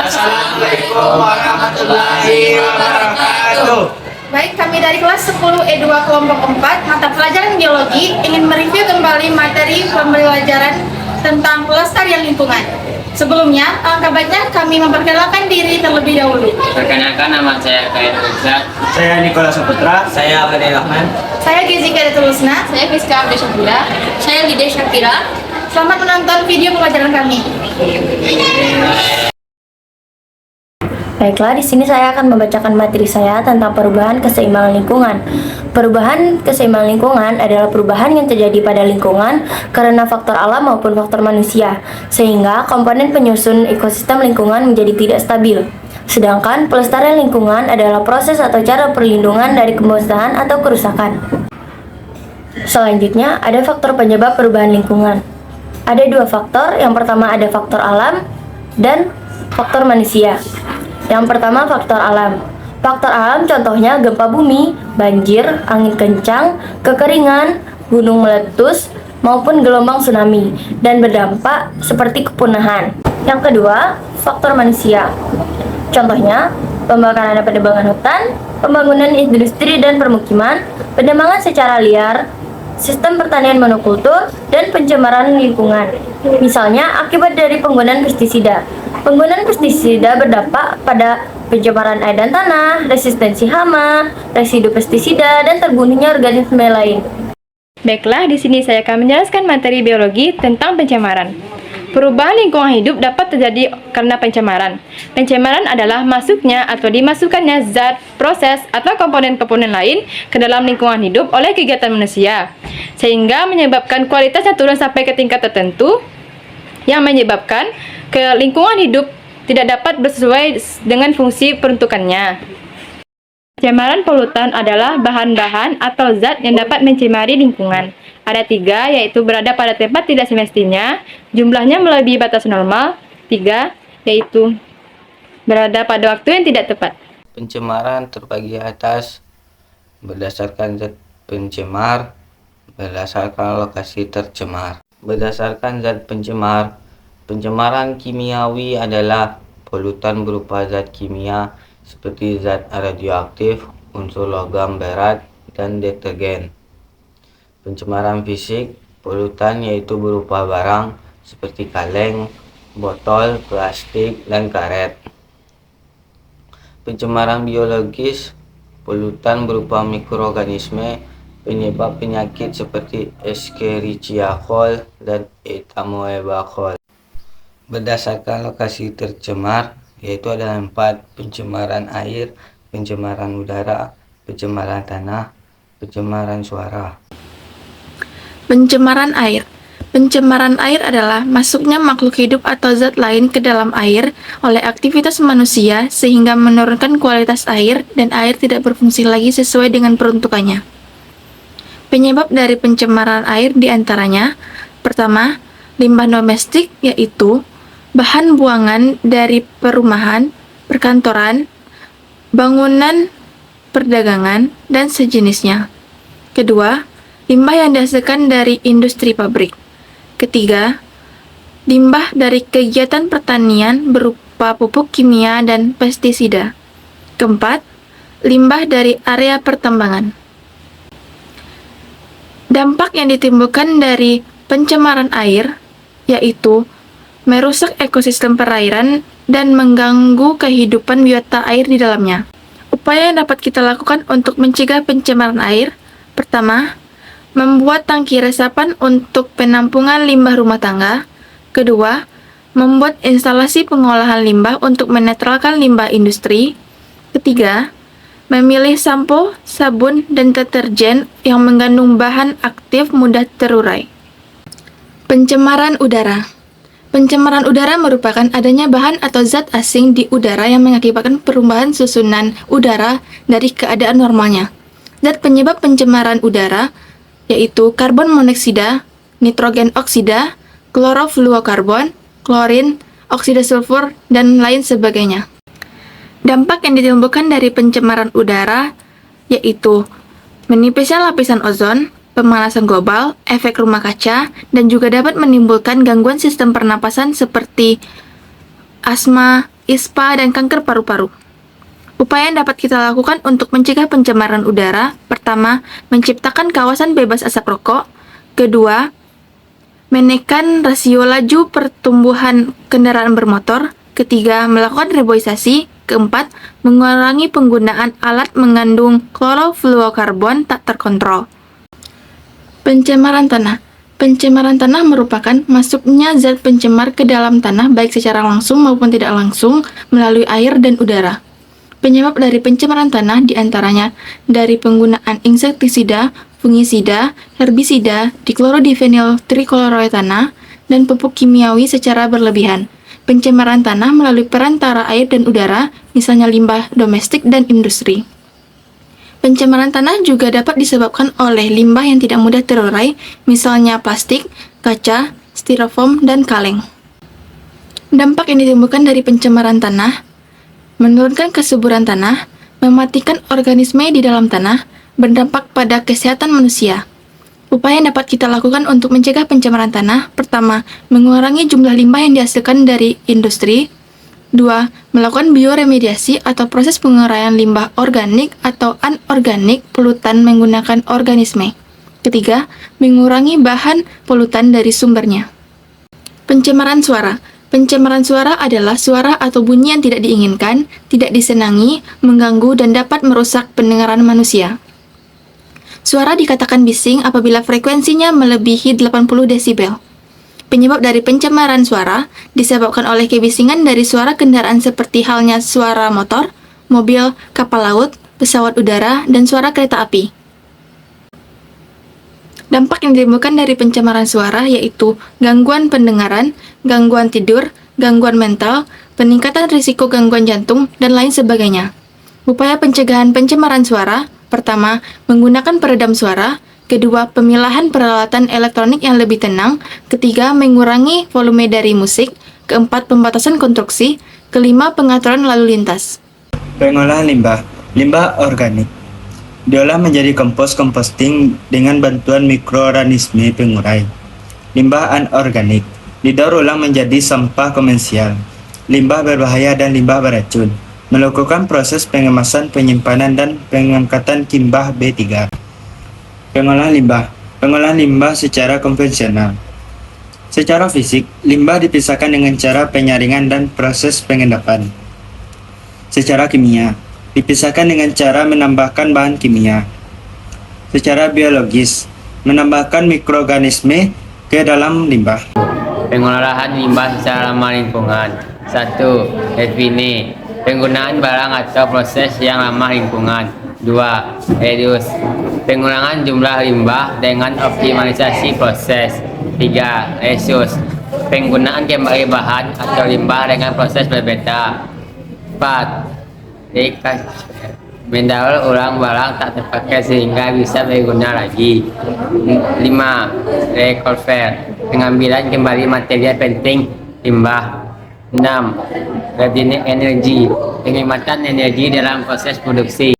Assalamualaikum warahmatullahi wabarakatuh. Baik, kami dari kelas 10 E2 kelompok 4 mata pelajaran biologi ingin mereview kembali materi pembelajaran tentang pelestarian lingkungan. Sebelumnya, alangkah baiknya kami memperkenalkan diri terlebih dahulu. Perkenalkan, nama saya Khairul Rizal. Saya Nikola Saputra. Saya Abadi Rahman. Saya Gezika Detulusna. Saya Fiska Abdi Syakira. Saya Lidia Syakira. Selamat menonton video pembelajaran kami. Baiklah, di sini saya akan membacakan materi saya tentang perubahan keseimbangan lingkungan. Perubahan keseimbangan lingkungan adalah perubahan yang terjadi pada lingkungan karena faktor alam maupun faktor manusia, sehingga komponen penyusun ekosistem lingkungan menjadi tidak stabil. Sedangkan pelestarian lingkungan adalah proses atau cara perlindungan dari kemusnahan atau kerusakan. Selanjutnya, ada faktor penyebab perubahan lingkungan. Ada dua faktor, yang pertama ada faktor alam dan faktor manusia. Yang pertama, faktor alam. Faktor alam contohnya gempa bumi, banjir, angin kencang, kekeringan, gunung meletus, maupun gelombang tsunami, dan berdampak seperti kepunahan. Yang kedua, faktor manusia. Contohnya, pembakaran dan penebangan hutan, pembangunan industri dan permukiman, penebangan secara liar, sistem pertanian monokultur, dan pencemaran lingkungan. Misalnya, akibat dari penggunaan pestisida. Penggunaan pestisida berdampak pada pencemaran air dan tanah, resistensi hama, residu pestisida, dan terbunuhnya organisme lain. Baiklah, di sini saya akan menjelaskan materi biologi tentang pencemaran. Perubahan lingkungan hidup dapat terjadi karena pencemaran. Pencemaran adalah masuknya atau dimasukkannya zat, proses, atau komponen-komponen lain ke dalam lingkungan hidup oleh kegiatan manusia, sehingga menyebabkan kualitasnya turun sampai ke tingkat tertentu yang menyebabkan ke lingkungan hidup tidak dapat sesuai dengan fungsi peruntukannya. Pencemaran polutan adalah bahan-bahan atau zat yang dapat mencemari lingkungan. Ada 3, yaitu berada pada tempat tidak semestinya, jumlahnya melebihi batas normal. 3, yaitu berada pada waktu yang tidak tepat. Pencemaran terbagi atas berdasarkan zat pencemar, berdasarkan lokasi tercemar. Berdasarkan zat pencemar, pencemaran kimiawi adalah polutan berupa zat kimia seperti zat radioaktif, unsur logam berat, dan detergen. Pencemaran fisik, polutan yaitu berupa barang seperti kaleng, botol, plastik, dan karet. Pencemaran biologis, polutan berupa mikroorganisme penyebab penyakit seperti Escherichia coli dan Entamoeba coli. Berdasarkan lokasi tercemar, yaitu ada 4: pencemaran air, pencemaran udara, pencemaran tanah, pencemaran suara. Pencemaran air. Pencemaran air adalah masuknya makhluk hidup atau zat lain ke dalam air oleh aktivitas manusia sehingga menurunkan kualitas air dan air tidak berfungsi lagi sesuai dengan peruntukannya. Penyebab dari pencemaran air diantaranya: pertama, limbah domestik, yaitu bahan buangan dari perumahan, perkantoran, bangunan perdagangan, dan sejenisnya. Kedua, limbah yang dihasilkan dari industri pabrik. Ketiga, limbah dari kegiatan pertanian berupa pupuk kimia dan pestisida. Keempat, limbah dari area pertambangan. Dampak yang ditimbulkan dari pencemaran air yaitu merusak ekosistem perairan dan mengganggu kehidupan biota air di dalamnya. Upaya yang dapat kita lakukan untuk mencegah pencemaran air: pertama, membuat tangki resapan untuk penampungan limbah rumah tangga. Kedua, membuat instalasi pengolahan limbah untuk menetralkan limbah industri. Ketiga, memilih sampo, sabun, dan deterjen yang mengandung bahan aktif mudah terurai. Pencemaran udara. Pencemaran udara merupakan adanya bahan atau zat asing di udara yang mengakibatkan perubahan susunan udara dari keadaan normalnya. Zat penyebab pencemaran udara yaitu karbon monoksida, nitrogen oksida, klorofluorokarbon, klorin, oksida sulfur, dan lain sebagainya. Dampak yang ditimbulkan dari pencemaran udara yaitu menipisnya lapisan ozon, pemanasan global, efek rumah kaca, dan juga dapat menimbulkan gangguan sistem pernapasan seperti asma, ispa, dan kanker paru-paru. Upaya yang dapat kita lakukan untuk mencegah pencemaran udara, pertama, menciptakan kawasan bebas asap rokok. Kedua, menekan rasio laju pertumbuhan kendaraan bermotor. Ketiga, melakukan reboisasi. Keempat, mengurangi penggunaan alat mengandung klorofluorokarbon tak terkontrol. Pencemaran tanah. Pencemaran tanah merupakan masuknya zat pencemar ke dalam tanah baik secara langsung maupun tidak langsung melalui air dan udara. Penyebab dari pencemaran tanah diantaranya dari penggunaan insektisida, fungisida, herbisida, diklorodifenyl trikloroetana, dan pupuk kimiawi secara berlebihan. Pencemaran tanah melalui perantara air dan udara, misalnya limbah domestik dan industri. Pencemaran tanah juga dapat disebabkan oleh limbah yang tidak mudah terurai, misalnya plastik, kaca, styrofoam, dan kaleng. Dampak yang ditimbulkan dari pencemaran tanah: menurunkan kesuburan tanah, mematikan organisme di dalam tanah, berdampak pada kesehatan manusia. Upaya yang dapat kita lakukan untuk mencegah pencemaran tanah: pertama, mengurangi jumlah limbah yang dihasilkan dari industri. Dua, melakukan bioremediasi atau proses penguraian limbah organik atau anorganik polutan menggunakan organisme. Ketiga, mengurangi bahan polutan dari sumbernya. Pencemaran suara. Pencemaran suara adalah suara atau bunyi yang tidak diinginkan, tidak disenangi, mengganggu, dan dapat merusak pendengaran manusia. Suara dikatakan bising apabila frekuensinya melebihi 80 desibel. Penyebab dari pencemaran suara disebabkan oleh kebisingan dari suara kendaraan seperti halnya suara motor, mobil, kapal laut, pesawat udara, dan suara kereta api. Dampak yang ditimbulkan dari pencemaran suara yaitu gangguan pendengaran, gangguan tidur, gangguan mental, peningkatan risiko gangguan jantung, dan lain sebagainya. Upaya pencegahan pencemaran suara: pertama, menggunakan peredam suara. Kedua, pemilahan peralatan elektronik yang lebih tenang. Ketiga, mengurangi volume dari musik. Keempat, pembatasan konstruksi. Kelima, pengaturan lalu lintas. Pengolahan limbah. Limbah organik diolah menjadi composting dengan bantuan mikroorganisme pengurai. Limbah anorganik didaur ulang menjadi sampah komersial, limbah berbahaya, dan limbah beracun. Melakukan proses pengemasan, penyimpanan, dan pengangkatan limbah B3. Pengolahan limbah. Pengolahan limbah secara konvensional. Secara fisik, limbah dipisahkan dengan cara penyaringan dan proses pengendapan. Secara kimia, dipisahkan dengan cara menambahkan bahan kimia. Secara biologis, menambahkan mikroorganisme ke dalam limbah. Pengolahan limbah secara ramah lingkungan. 1. Define penggunaan barang atau proses yang ramah lingkungan. 2. Reduce pengurangan jumlah limbah dengan optimalisasi proses. 3. Reuse penggunaan kembali bahan atau limbah dengan proses berbeda. 4. Mendaur ulang barang tak terpakai sehingga bisa berguna lagi. 5. Recover pengambilan kembali material penting limbah. 6. Reducing energy penghematan energi dalam proses produksi.